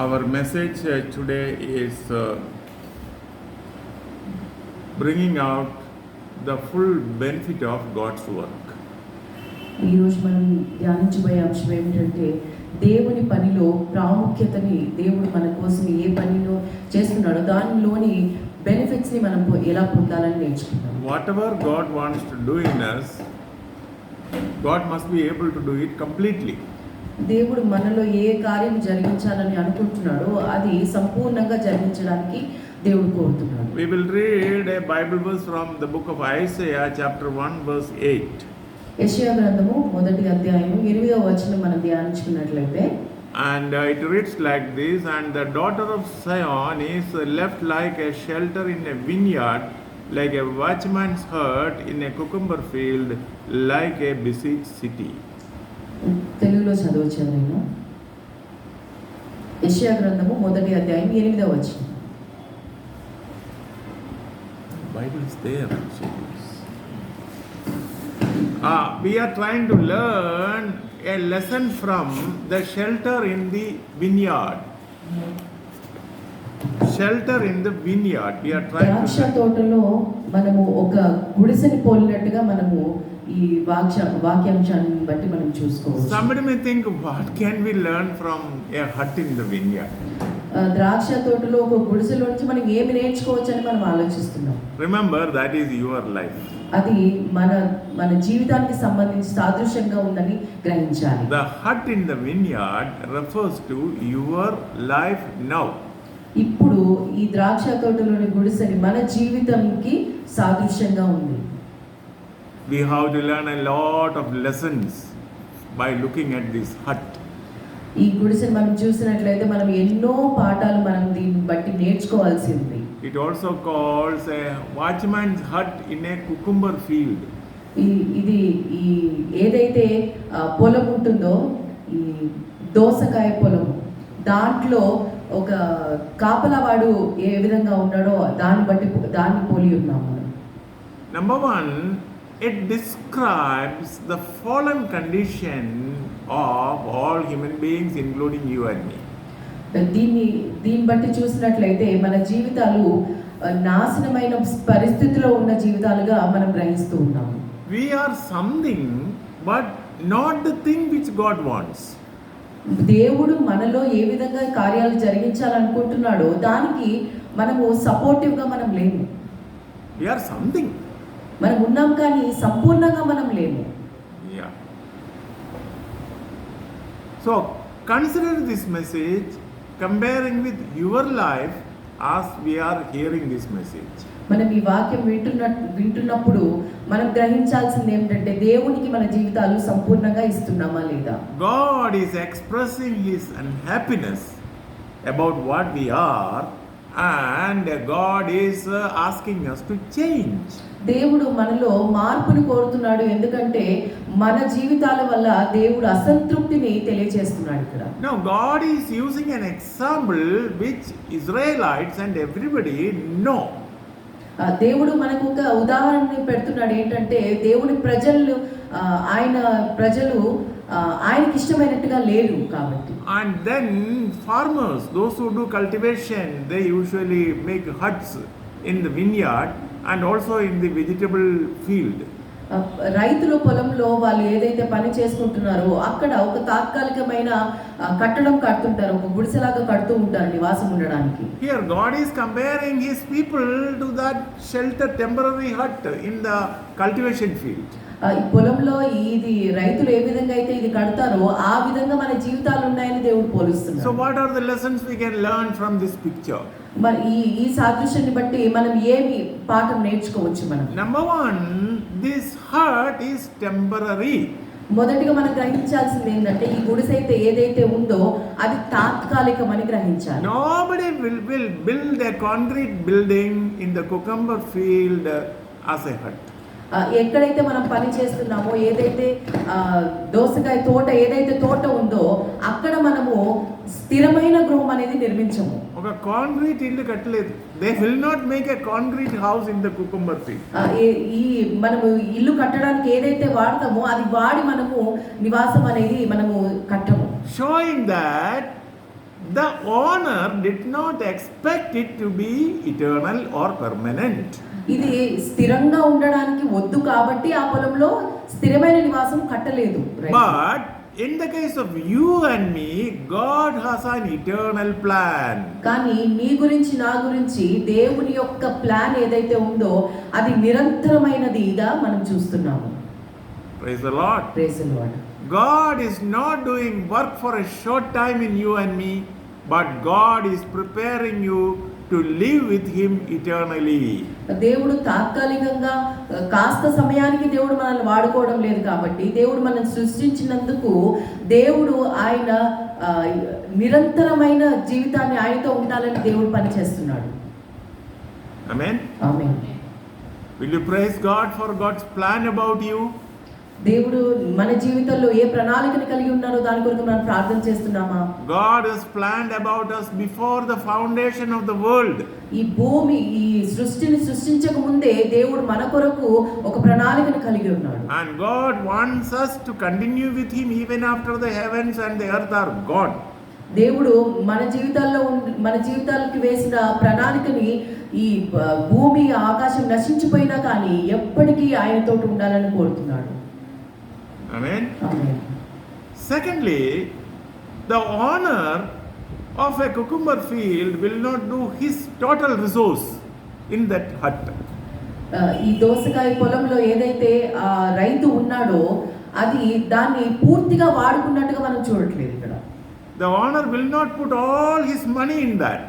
Our message today is bringing out the full benefit of God's work. ఈరోజు మనం ధ్యానించబోయే అంశం ఏమిటంటే దేవుని పనిలో ప్రాముఖ్యతని, దేవుడు మన కోసం ఏ పనిలో చేస్తున్నాడో దానిలోని బెనిఫిట్స్ని మనం ఎలా పొందాలని నేర్చుకుంటాం. Whatever God wants to do in us, God must be able to do it completely. దేవుడు మనలో ఏ కార్యం జరిగించాలని అనుకుంటున్నాడో అది సంపూర్ణంగా జరిగించడానికి దేవుడు కోరుతున్నాడు. We will read a Bible verse from the book of Isaiah chapter 1 verse 8. యెషయా గ్రంథము 1వ అధ్యాయము 8వ వచనం మనం ధ్యానించుకున్నట్లయితే, And it reads like this, and the daughter of Zion is left like a shelter in a vineyard, like a watchman's hut in a cucumber field, like a besieged city. తెలుగులో చదవచ్చాను నేను. యెషయా గ్రంథము 1వ అధ్యాయం 8వ వచనం. Bible is there. We are trying to learn a lesson from the shelter in the vineyard. Shelter in the vineyard. We are trying ద్రాక్ష to తోటలో మనము ఒక గుడిసెని పోలినట్టుగా మనము ఈ వాక్యాంశాన్ని బట్టి మనం చూసుకోవచ్చు. Somebody may think, what can we learn from a hut in the vineyard? ద్రాక్ష తోటలో ఒక గుడిసెలో నుంచి మనం ఏమి నేర్చుకోవచ్చు అని మనం ఆలోచిస్తున్నాం. Remember, that is your life. అది మన జీవితానికి సంబంధించి సాదృశ్యంగా ఉందని గ్రహించాలి. The hut in the vineyard refers to your life now. ఇప్పుడు ఈ ద్రాక్ష తోటలోని గుడిసెని మన జీవితంకి సాదృశ్యంగా ఉంది. We have to learn a lot of lessons by looking at this hut. ఈ గుడిసెని మనం చూసినట్లయితే మనం ఎన్నో పాఠాలు మనం దీన్ని బట్టి నేర్చుకోవాల్సి ఉంది. It also calls a watchman's hut in a cucumber field. ఇది ఏదైతే పొలం ఉంటుందో, ఈ దోసకాయ పొలం, దాంట్లో ఒక కాపలావాడు ఏ విధంగా ఉన్నాడో దాన్ని పోలి ఉన్నాం మనం. Number one, it describes the fallen condition of all human beings, including you and me. దీన్ని బట్టి చూసినట్లయితే మన జీవితాలు నాశనమైన పరిస్థితిలో ఉన్న జీవితాలుగా మనం గ్రహిస్తూ ఉన్నాము. We are something, but not the thing which God wants. దేవుడు మనలో ఏ విధంగా కార్యాలు జరిగించాలనుకుంటున్నాడో దానికి మనము సపోర్టివ్గా మనం లేము. We are something. మనం ఉన్నాం కానీ సంపూర్ణంగా మనం లేము. Yeah. So consider this message comparing with your life as we are hearing this message. మనం ఈ వాక్యం వింటున్నప్పుడు మనం గ్రహించాల్సింది ఏమిటంటే దేవునికి మన జీవితాలు సంపూర్ణంగా ఇస్తున్నామా లేదా. God is expressing his unhappiness about what we are, and God is asking us to change. దేవుడు మనలో మార్పును కోరుతున్నాడు, ఎందుకంటే మన జీవితాల వల్ల దేవుడు అసంతృప్తిని తెలియజేస్తున్నాడు ఇక్కడ. Now God is using an example which Israelites and everybody know. దేవుడు మనకు ఒక ఉదాహరణని పెడుతున్నాడు. ఏంటంటే దేవుని ప్రజలు ఆయనకి ఇష్టమైనట్టుగా లేరు కాబట్టి. And then farmers, those who do cultivation, they usually make huts in the vineyard and also in the vegetable field. రైతుల పొలంలో వాళ్ళు ఏదైతే పని చేసుకుంటున్నారో అక్కడ ఒక తాత్కాలికమైన కట్టడం కడుతుంటారు, ఒక గుడిసెలాగా కడుతూ ఉంటారు నివాసం ఉండడానికి. Here God is comparing his people to that shelter, temporary hut in the cultivation field. ఈ పొలంలో ఇది రైతులు ఏ విధంగా అయితే ఇది కడతారో ఆ విధంగా మన జీవితాలు ఉన్నాయని దేవుడు పోలుస్తున్నాడు. So what are the lessons we can learn from this picture? మరి ఈ సాదృశ్యాన్ని బట్టి మనం ఏమి పాఠం నేర్చుకోవచ్చు మనం? Number one, this hut is temporary. మొదటిగా మనం గ్రహించాల్సింది ఏంటంటే ఈ గుడిసె ఏదైతే ఉందో అది తాత్కాలికమని గ్రహించాలి. Nobody will build a concrete building in the cucumber field as a hut. ఎక్కడైతే మనం పని చేస్తున్నామో, ఏదైతే దోసకాయ తోట ఏదైతే తోట ఉందో అక్కడ మనము స్థిరమైన గృహం అనేది నిర్మించము. ఒక కాంక్రీట్ ఇల్లు కట్టలేదు. They will not make a concrete house in the cucumber tree. ఈ మనము ఇల్లు కట్టడానికి ఏదైతే వాడతామో అది వాడి మనము నివాసం అనేది మనము కట్టము. showing that the owner did not expect it to be eternal or permanent. ఇది స్థిరంగా ఉండడానికి వద్దు కాబట్టి ఆ పొలంలో స్థిరమైన నివాసం కట్టలేదు. But in the case of you and me, God has an eternal plan. కానీ నీ గురించి నా గురించి దేవుని యొక్క ప్లాన్ ఏదైతే ఉందో అది నిరంతరమైనదిగా మనం చూస్తున్నాము. Praise the Lord. Praise the Lord. God is not doing work for a short time in you and me, but God is preparing you to live with Him eternally. దేవుడు తాత్కాలికంగా కాస్త సమయానికి దేవుడు మనల్ని వాడుకోవడం లేదు కాబట్టి దేవుడు మనల్ని సృష్టించినందుకు దేవుడు ఆయన నిరంతరమైన జీవితాన్ని ఆయనతో ఉండాలని దేవుడు పనిచేస్తున్నాడు. Amen. Amen. Will you praise God for God's plan about you? దేవుడు మన జీవితంలో ఏ ప్రణాళికను కలిగి ఉన్నారో దాని కొరకు మనం ప్రార్థన చేస్తున్నామా? God has planned about us before the foundation of the world. ఈ భూమి ఈ సృష్టిని సృష్టించక ముందే దేవుడు మన కొరకు ఒక ప్రణాళికను కలిగి ఉన్నాడు. And God wants us to continue with Him even after the heavens and the earth are gone. దేవుడు మన జీవితాలకి వేసిన ప్రణాళికని ఈ భూమి ఆకాశం నశించిపోయినా కానీ ఎప్పటికీ ఆయనతో ఉండాలని కోరుతున్నాడు. Amen. Amen. Secondly, the owner of a cucumber field will not do his total resource in that hut. ఈ దోసకాయ పొలంలో ఏదైతే ఆ రైతు ఉన్నాడో అది దాన్ని పూర్తిగా వాడుకున్నట్టుగా మనం చూడట్లేదు ఇక్కడ. The owner will not put all his money in that.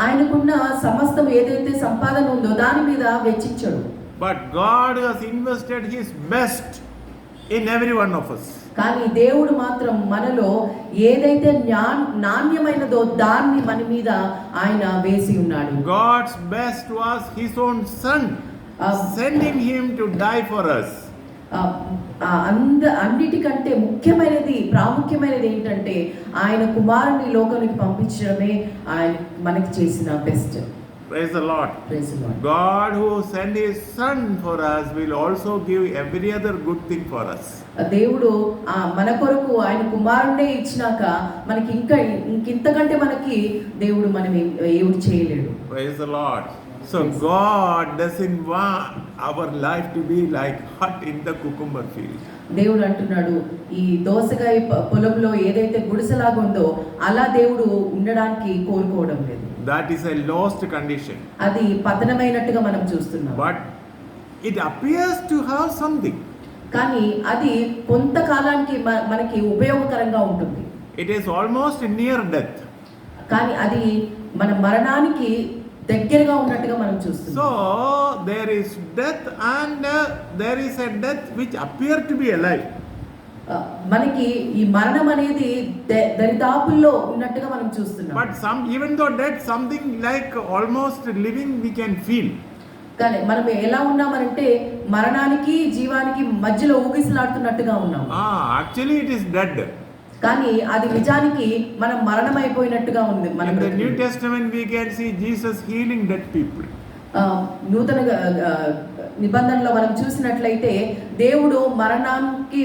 ఆయనకున్న సమస్తం ఏదైతే సంపాదన ఉందో దాని మీద వెచ్చించడు. But God has invested His best in every one of us. కానీ దేవుడు మాత్రం మనలో ఏదైతే నాణ్యమైనదో దాన్ని మన మీద ఆయన వేసి ఉన్నాడు. God's best was His own Son, sending Him to die for us. అన్నిటికంటే ప్రాముఖ్యమైనది ఏంటంటే ఆయన కుమారుని లోకానికి పంపించడమే ఆయన మనకి చేసిన best. Praise the Lord. Praise the Lord. God who sent His Son for us will also give every other good thing for us. దేవుడు మన కొరకు ఆయన కుమారుడే ఇచ్చినాక మనకి ఇంకింతకంటే మనకి దేవుడు మనం ఏమి చేయలేడు. Praise the Lord. So God doesn't want our life to be like hut in the cucumber field. దేవుడు అంటున్నాడు ఈ దోసకాయ పొలంలో ఏదైతే గుడిసెలాగా ఉందో అలా దేవుడు ఉండడానికి కోరుకోవడం లేదు. That is a lost condition. అది పతనమైనట్టుగా మనం చూస్తున్నాం. But it appears to have something. కానీ అది కొంతకాలానికి మనకి ఉపయోగకరంగా ఉంటుంది. It is almost near death. కానీ అది మన మరణానికి దగ్గరగా ఉన్నట్టుగా మనం చూస్తున్నాం. So there is death and there is a death which appear to be alive. మనకి ఈ మరణం అనేది దరిదాపుల్లో ఉన్నట్టుగా మనం చూస్తున్నాం. But even though death, something like almost living we can feel. కానీ మనం ఎలా ఉన్నామంటే మరణానికి జీవానికి మధ్యలో ఊగిసలాడుతున్నట్టుగా ఉన్నాం. Actually it is dead. కానీ అది నిజానికి మనం మరణమైపోయినట్టుగా ఉంది. In the New Testament we can see Jesus healing dead people. నూతన నిబంధనలో మనం చూసినట్లయితే దేవుడు మరణానికి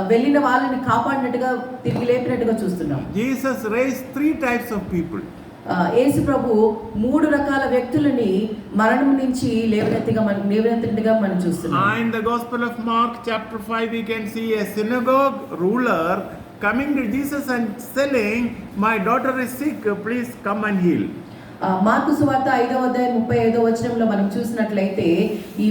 వెళ్ళిన వాళ్ళని కాపాడినట్టుగా తిరిగి లేపినట్టుగా చూస్తున్నాం. Jesus raised 3 types of people. యేసు ప్రభు 3 రకాల వ్యక్తులని మరణం నుంచి లేవనెత్తినట్టుగా మనం చూస్తున్నాం. In the Gospel of Mark chapter 5 we can see a synagogue ruler coming to Jesus and saying, "My daughter is sick, please come and heal." Mark సువార్త 5వ అధ్యాయం 35వ వచనంలో మనం చూసినట్లయితే ఈ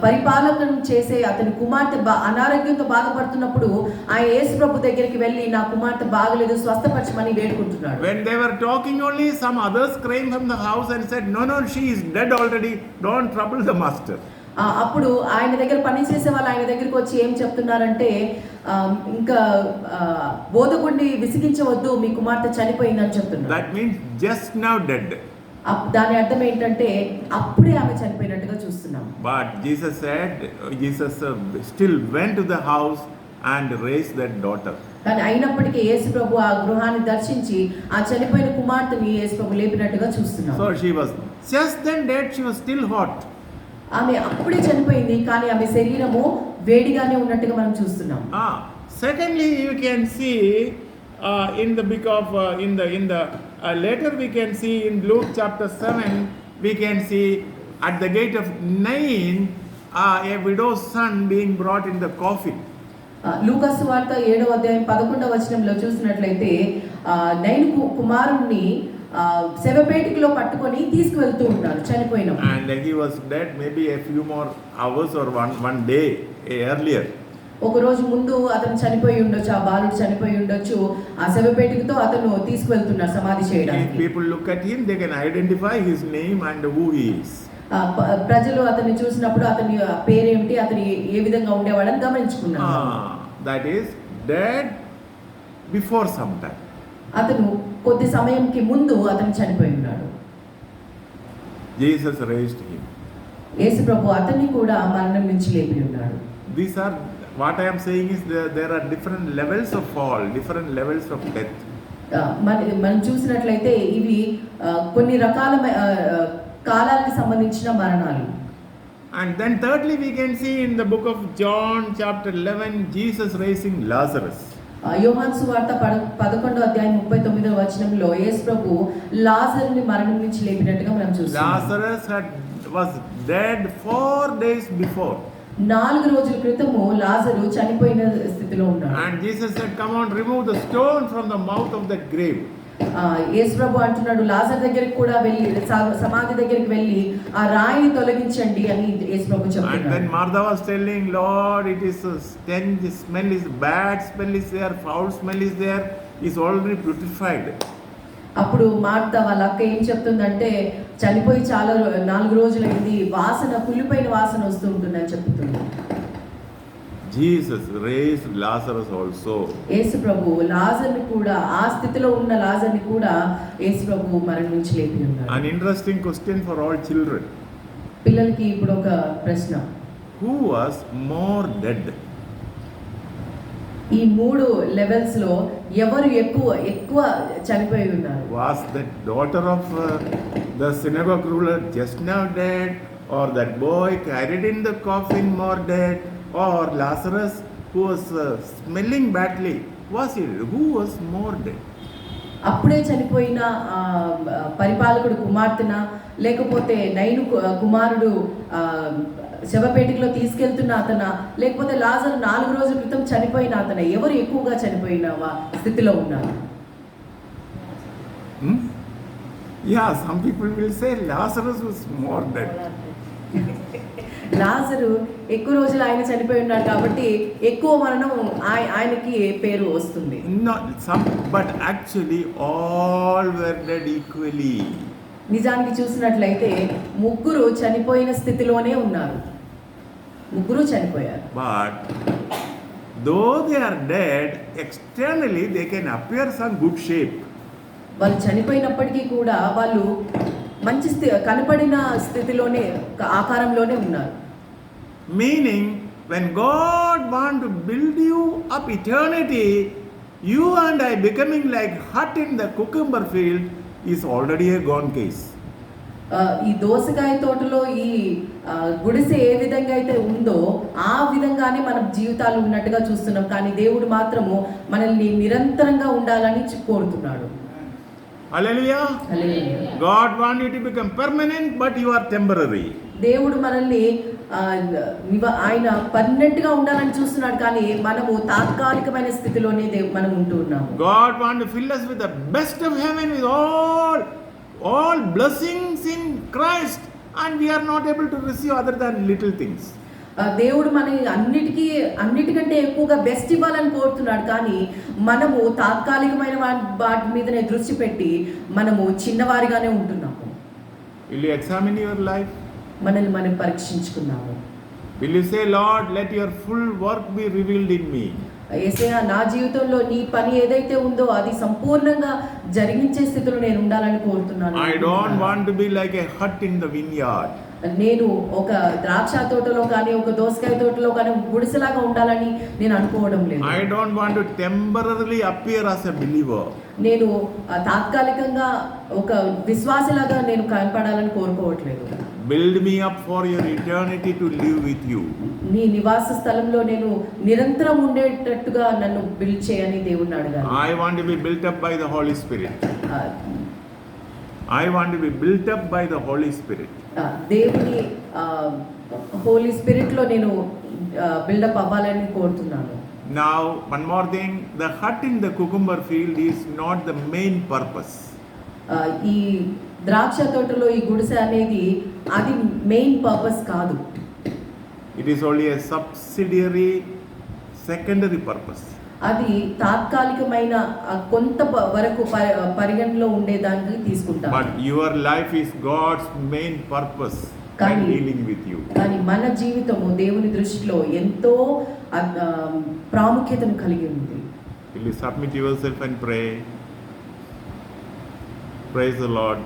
పరిపాలకను చేసే అతని కుమార్తె అనారోగ్యంతో బాధపడుతున్నప్పుడు ఆయన యేసు ప్రభు దగ్గరికి వెళ్ళి నా కుమార్తె బాగలేదు స్వస్థపరచమని వేడుకుంటున్నాడు. When they were talking only, some others came from the house and said, "No, she is dead already, don't trouble the master." అప్పుడు ఆయన దగ్గర పనిచేసే వాళ్ళు ఆయన దగ్గరికి వచ్చి ఏం చెప్తున్నారంటే ఇంకా బోధకుడిని విసిగించవద్దు మీ కుమార్తె చనిపోయిందని చెప్తున్నారు. That means just now dead. దాని అర్థం ఏంటంటే అప్పుడే ఆమె చనిపోయినట్టుగా చూస్తున్నాం. But Jesus still went to the house and raised that daughter. కానీ అయినప్పటికీ యేసు ప్రభు ఆ గృహాన్ని దర్శించి ఆ చనిపోయిన కుమార్తెని యేసు ప్రభు లేపినట్టుగా చూస్తున్నాం. So she was just then dead, she was still hot. ఆమె అప్పుడే చనిపోయింది కానీ ఆమె శరీరము వేడిగానే ఉన్నట్టుగా మనం చూస్తున్నాం. Secondly, you can see in the book of later we can see in Luke chapter 7, we can see at the gate of Nain, a widow's son being brought in the coffin. లూకాసు వార్త 7వ అధ్యాయం 11వ వచనంలో చూసినట్లయితే nine కుమారుణ్ణి శవపేటికలో పట్టుకొని తీసుకువెళ్తూ ఉన్నారు చనిపోయిన. And he was dead maybe a few more hours or one day earlier. ఒక రోజు ముందు అతను చనిపోయి ఉండొచ్చు, ఆ బాలుడు చనిపోయి ఉండొచ్చు. ఆ శవపేటికతో అతను తీసుకువెళ్తున్నారు సమాధి చేయడానికి. If people look at him, they can identify his name and who he is. ప్రజలు అతన్ని చూసినప్పుడు అతని పేరేమిటి, అతను ఏ విధంగా ఉండేవాడని గమనించుకున్నారు. That is dead before some time. అతను కొద్ది సమయంకి ముందు అతను చనిపోయి ఉన్నాడు. Jesus raised him. యేసు ప్రభు అతన్ని కూడా మరణం నుంచి లేపి ఉన్నాడు. These are what I am saying is there are different levels of fall, different levels of death. మనం చూసినట్లయితే ఇవి కొన్ని రకాల కాలాలకు సంబంధించిన మరణాలు. And then thirdly we can see in the book of John chapter 11 Jesus raising Lazarus. యోహాను సువార్త 11వ అధ్యాయం 39వ వచనంలో యేసు ప్రభు లాజరుని మరణం నుంచి లేపినట్టుగా మనం చూస్తాం. Lazarus was dead 4 days before. 4 రోజుల క్రితము లాజరు చనిపోయిన స్థితిలో ఉన్నాడు. And Jesus said, come on, remove the stone from the mouth of the grave. యేసు ప్రభు అంటున్నాడు లాజరు దగ్గరికి కూడా వెళ్ళి సమాధి దగ్గరికి వెళ్ళి ఆ రాయిని తొలగించండి అని యేసు ప్రభు చెప్తున్నాడు. And then Martha was telling, Lord, it is a stench, smell is bad, smell is there, foul smell is there, is already putrefied. అప్పుడు మార్త వాళ్ళ అక్క ఏం చెప్తుందంటే చనిపోయి చాలా 4 రోజులైంది, వాసన కుళ్ళిపోయిన వాసన వస్తూ ఉంటుందని చెప్తుంది. Jesus raised Lazarus also. యేసు ప్రభు లాజరుని కూడా ఆ స్థితిలో ఉన్న లాజరుని కూడా యేసు ప్రభు మరణం నుంచి లేపి ఉన్నాడు. An interesting question for all children. పిల్లలకి ఇప్పుడు ఒక ప్రశ్న. Who was more dead? ఈ 3 లెవెల్స్ లో ఎవరు ఎక్కువ చనిపోయి ఉన్నారు? Was that daughter of the synagogue ruler just now dead, or that boy carried in the coffin more dead, or Lazarus who was smelling badly? Who was more dead? అప్పుడే చనిపోయిన పరిపాలకుడు కుమార్తెన, లేకపోతే nine కుమారుడు శవపేటికలో తీసుకెళ్తున్న అతన, లేకపోతే లాజరు 4 రోజుల క్రితం చనిపోయిన అతన? ఎవరు ఎక్కువగా చనిపోయిన స్థితిలో ఉన్నారు? Yeah, some people will say Lazarus was more dead. లాజరు ఎక్కువ రోజులు ఆయన చనిపోయి ఉన్నాడు కాబట్టి ఎక్కువ మరణం ఆయనకి పేరు వస్తుంది. But actually all were dead equally. నిజానికి చూసినట్లయితే 3 చనిపోయిన స్థితిలోనే ఉన్నారు. 3 చనిపోయారు. But though they are dead, externally they can appear some good shape. వాళ్ళు చనిపోయినప్పటికీ కూడా వాళ్ళు మంచి కనపడిన స్థితిలోనే ఆకారంలోనే ఉన్నారు. Meaning when God want to build you up eternity, you and I becoming like hut in the cucumber field is already a gone case. ఈ దోసకాయ తోటలో ఈ గుడిసె ఏ విధంగా అయితే ఉందో ఆ విధంగానే మన జీవితాలు ఉన్నట్టుగా చూస్తున్నాం. కానీ దేవుడు మాత్రము మనల్ని నిరంతరంగా ఉండాలని కోరుతున్నాడు. Hallelujah. Hallelujah. God want you to become permanent, but you are temporary. దేవుడు మనల్ని ఆయన పర్మనెంట్ గా ఉండాలని చూస్తున్నాడు, కానీ మనము తాత్కాలికమైన స్థితిలోనే మనం ఉంటూ ఉన్నాము. God want to fill us with the best of heaven, with all blessings in Christ, and we are not able to receive other than little things. దేవుడు మన అన్నిటికంటే ఎక్కువగా బెస్ట్ ఇవ్వాలని కోరుతున్నాడు, కానీ మనము తాత్కాలికమైన వాటి మీదనే దృష్టి పెట్టి మనము చిన్నవారిగానే ఉంటున్నాము. Will you examine your life? మనల్ని మనం పరీక్షించుకున్నాము. Will you say, Lord, let your full work be revealed in me? యేసయ్యా, నా జీవితంలో నీ పని ఏదైతే ఉందో అది సంపూర్ణంగా జరిగించే స్థితిలో నేను ఉండాలని కోరుతున్నాను. I don't want to be like a hut in the vineyard. నేను ఒక ద్రాక్ష తోటలో కానీ ఒక దోసకాయ తోటలో కానీ గుడిసెలాగా ఉండాలని నేను అనుకోవడం లేదు. I don't want to temporarily appear as a believer. నేను తాత్కాలికంగా ఒక విశ్వాసిలాగా నేను కనపడాలని కోరుకోవట్లేదు. build me up for your eternity to live with you. నీ నివాస స్థలంలో నేను నిరంతరం ఉండేటట్టుగా నన్ను బిల్డ్ చేయని దేవుణ్ణి అడగాలి. I want to be built up by the Holy Spirit. ఆ, I want to be built up by the Holy Spirit. దేవుని హోలీ స్పిరిట్ లో నేను బిల్డప్ అవ్వాలని కోరుతున్నాను. Now, one more thing, the hut in the cucumber field is not the main purpose. ఈ ద్రాక్ష తోటలో ఈ గుడిసె అనేది అది మెయిన్ పర్పస్ కాదు. It is only a subsidiary, secondary purpose. అది తాత్కాలికమైన కొంత వరకు పరిగణలో ఉండేదానికి తీసుకుంటాం. But your life is God's main purpose in dealing with you. కానీ మన జీవితము దేవుని దృష్టిలో ఎంతో ప్రాముఖ్యతను కలిగి ఉంది. Will you submit yourself and pray? Praise the Lord.